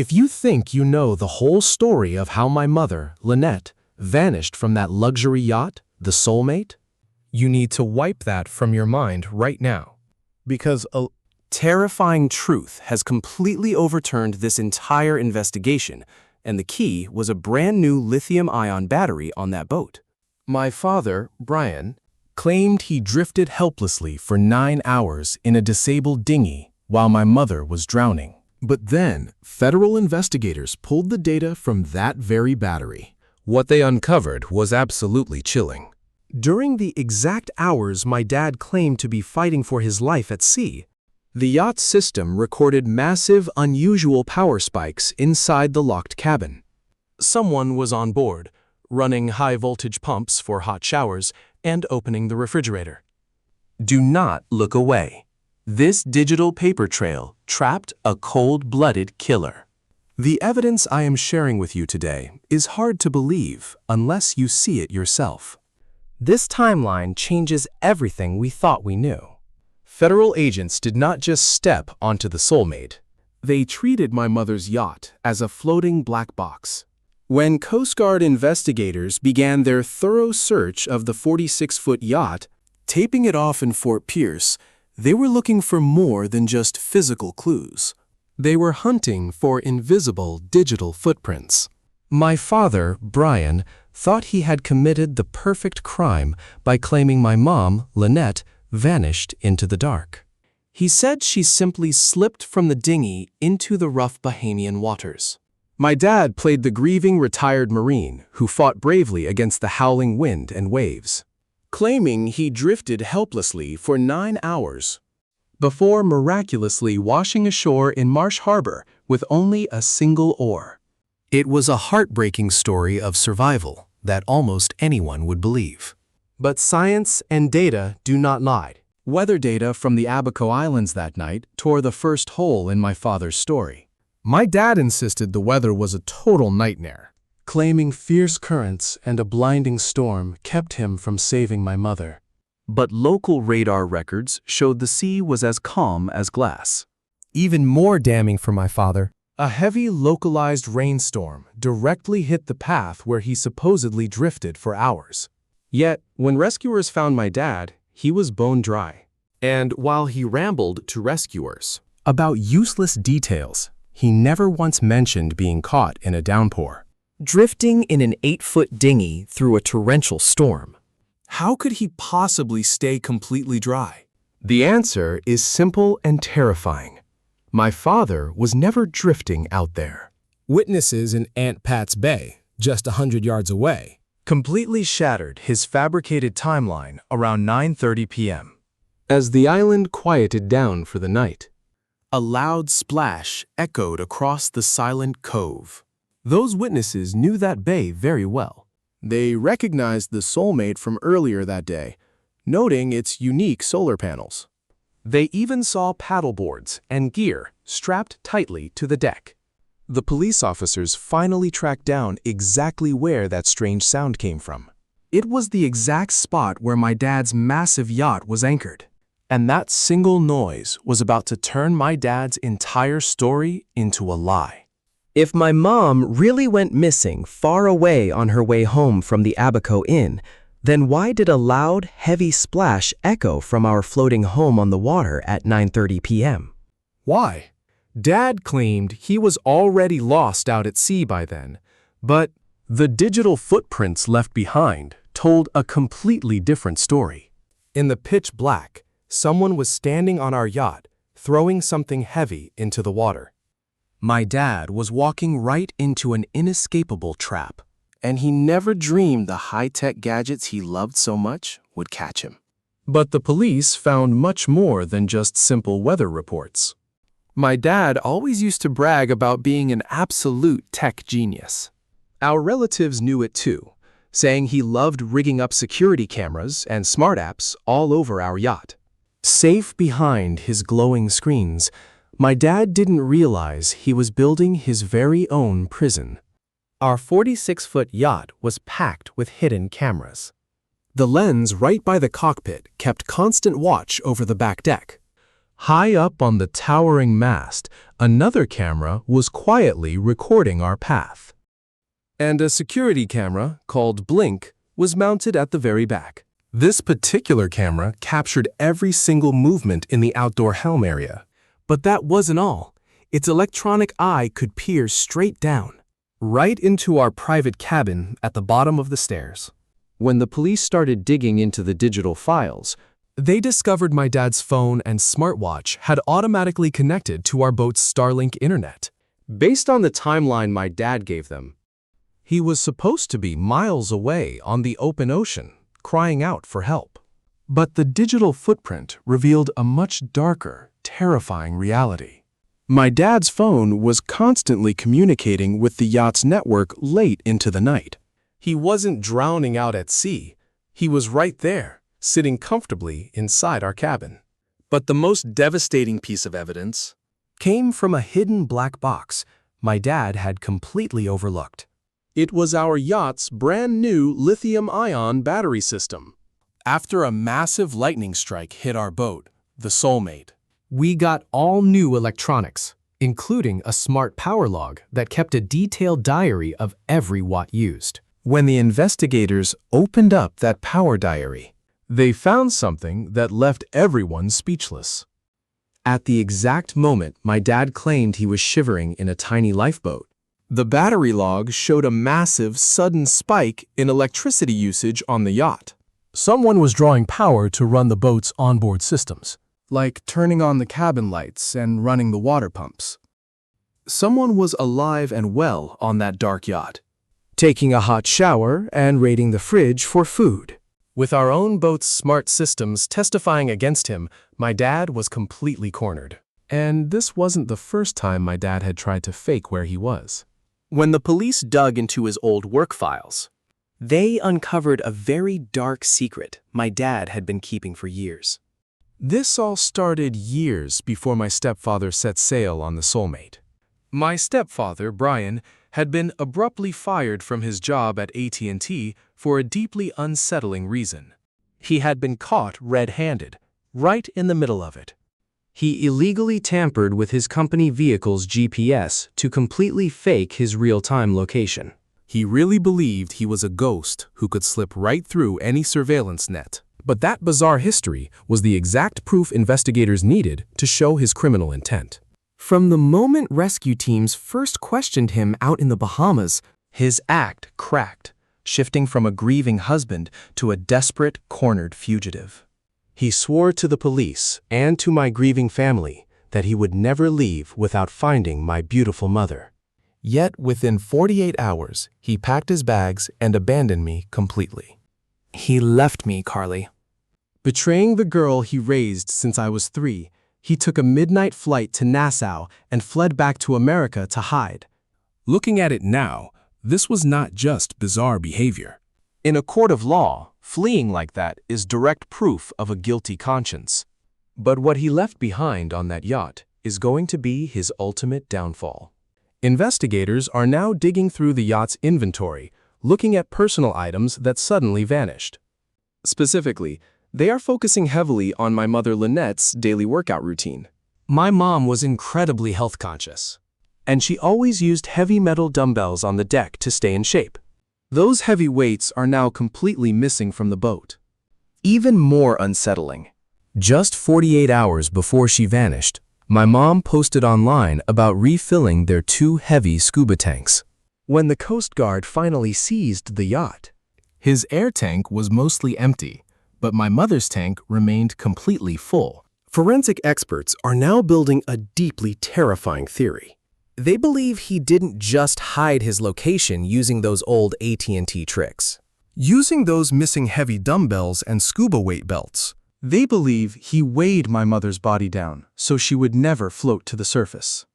If you think you know the whole story of how my mother, Lynette, vanished from that luxury yacht, the Soulmate, you need to wipe that from your mind right now. Because a terrifying truth has completely overturned this entire investigation, and the key was a brand new lithium-ion battery on that boat. My father, Brian, claimed he drifted helplessly for 9 hours in a disabled dinghy while my mother was drowning. But then, federal investigators pulled the data from that very battery. What they uncovered was absolutely chilling. During the exact hours my dad claimed to be fighting for his life at sea, the yacht system recorded massive, unusual power spikes inside the locked cabin. Someone was on board, running high-voltage pumps for hot showers and opening the refrigerator. Do not look away. This digital paper trail trapped a cold-blooded killer. The evidence I am sharing with you today is hard to believe unless you see it yourself. This timeline changes everything we thought we knew. Federal agents did not just step onto the Soulmate. They treated my mother's yacht as a floating black box. When Coast Guard investigators began their thorough search of the 46-foot yacht, taping it off in Fort Pierce, they were looking for more than just physical clues. They were hunting for invisible digital footprints. My father, Brian, thought he had committed the perfect crime by claiming my mom, Lynette, vanished into the dark. He said she simply slipped from the dinghy into the rough Bahamian waters. My dad played the grieving retired Marine who fought bravely against the howling wind and waves, claiming he drifted helplessly for 9 hours before miraculously washing ashore in Marsh Harbor with only a single oar. It was a heartbreaking story of survival that almost anyone would believe. But science and data do not lie. Weather data from the Abaco Islands that night tore the first hole in my father's story. My dad insisted the weather was a total nightmare, claiming fierce currents and a blinding storm kept him from saving my mother. But local radar records showed the sea was as calm as glass. Even more damning for my father, a heavy localized rainstorm directly hit the path where he supposedly drifted for hours. Yet, when rescuers found my dad, he was bone dry. And while he rambled to rescuers about useless details, he never once mentioned being caught in a downpour, drifting in an 8-foot dinghy through a torrential storm. How could he possibly stay completely dry? The answer is simple and terrifying. My father was never drifting out there. Witnesses in Aunt Pat's Bay, just 100 yards away, completely shattered his fabricated timeline around 9:30 p.m. As the island quieted down for the night, a loud splash echoed across the silent cove. Those witnesses knew that bay very well. They recognized the Soulmate from earlier that day, noting its unique solar panels. They even saw paddleboards and gear strapped tightly to the deck. The police officers finally tracked down exactly where that strange sound came from. It was the exact spot where my dad's massive yacht was anchored. And that single noise was about to turn my dad's entire story into a lie. If my mom really went missing far away on her way home from the Abaco Inn, then why did a loud, heavy splash echo from our floating home on the water at 9:30 p.m.? Why? Dad claimed he was already lost out at sea by then, but the digital footprints left behind told a completely different story. In the pitch black, someone was standing on our yacht, throwing something heavy into the water. My dad was walking right into an inescapable trap, and he never dreamed the high-tech gadgets he loved so much would catch him. But the police found much more than just simple weather reports. My dad always used to brag about being an absolute tech genius. Our relatives knew it too, saying he loved rigging up security cameras and smart apps all over our yacht. Safe behind his glowing screens, my dad didn't realize he was building his very own prison. Our 46-foot yacht was packed with hidden cameras. The lens right by the cockpit kept constant watch over the back deck. High up on the towering mast, another camera was quietly recording our path. And a security camera, called Blink, was mounted at the very back. This particular camera captured every single movement in the outdoor helm area. But that wasn't all. Its electronic eye could peer straight down, right into our private cabin at the bottom of the stairs. When the police started digging into the digital files, they discovered my dad's phone and smartwatch had automatically connected to our boat's Starlink internet. Based on the timeline my dad gave them, he was supposed to be miles away on the open ocean, crying out for help. But the digital footprint revealed a much darker, terrifying reality. My dad's phone was constantly communicating with the yacht's network late into the night. He wasn't drowning out at sea. He was right there, sitting comfortably inside our cabin. But the most devastating piece of evidence came from a hidden black box my dad had completely overlooked. It was our yacht's brand new lithium-ion battery system. After a massive lightning strike hit our boat, the Soulmate, we got all new electronics, including a smart power log that kept a detailed diary of every watt used. When the investigators opened up that power diary, they found something that left everyone speechless. At the exact moment my dad claimed he was shivering in a tiny lifeboat, the battery log showed a massive, sudden spike in electricity usage on the yacht. Someone was drawing power to run the boat's onboard systems, like turning on the cabin lights and running the water pumps. Someone was alive and well on that dark yacht, taking a hot shower and raiding the fridge for food. With our own boat's smart systems testifying against him, my dad was completely cornered. And this wasn't the first time my dad had tried to fake where he was. When the police dug into his old work files, they uncovered a very dark secret my dad had been keeping for years. This all started years before my stepfather set sail on the Soulmate. My stepfather, Brian, had been abruptly fired from his job at AT&T for a deeply unsettling reason. He had been caught red-handed, right in the middle of it. He illegally tampered with his company vehicle's GPS to completely fake his real-time location. He really believed he was a ghost who could slip right through any surveillance net. But that bizarre history was the exact proof investigators needed to show his criminal intent. From the moment rescue teams first questioned him out in the Bahamas, his act cracked, shifting from a grieving husband to a desperate, cornered fugitive. He swore to the police and to my grieving family that he would never leave without finding my beautiful mother. Yet within 48 hours, he packed his bags and abandoned me completely. He left me, Carly. Betraying the girl he raised since I was 3, he took a midnight flight to Nassau and fled back to America to hide. Looking at it now, this was not just bizarre behavior. In a court of law, fleeing like that is direct proof of a guilty conscience. But what he left behind on that yacht is going to be his ultimate downfall. Investigators are now digging through the yacht's inventory, looking at personal items that suddenly vanished. Specifically, they are focusing heavily on my mother Lynette's daily workout routine. My mom was incredibly health conscious, and she always used heavy metal dumbbells on the deck to stay in shape. Those heavy weights are now completely missing from the boat. Even more unsettling, just 48 hours before she vanished, my mom posted online about refilling their 2 heavy scuba tanks. When the Coast Guard finally seized the yacht, his air tank was mostly empty, but my mother's tank remained completely full. Forensic experts are now building a deeply terrifying theory. They believe he didn't just hide his location using those old AT&T tricks. Using those missing heavy dumbbells and scuba weight belts, they believe he weighed my mother's body down so she would never float to the surface.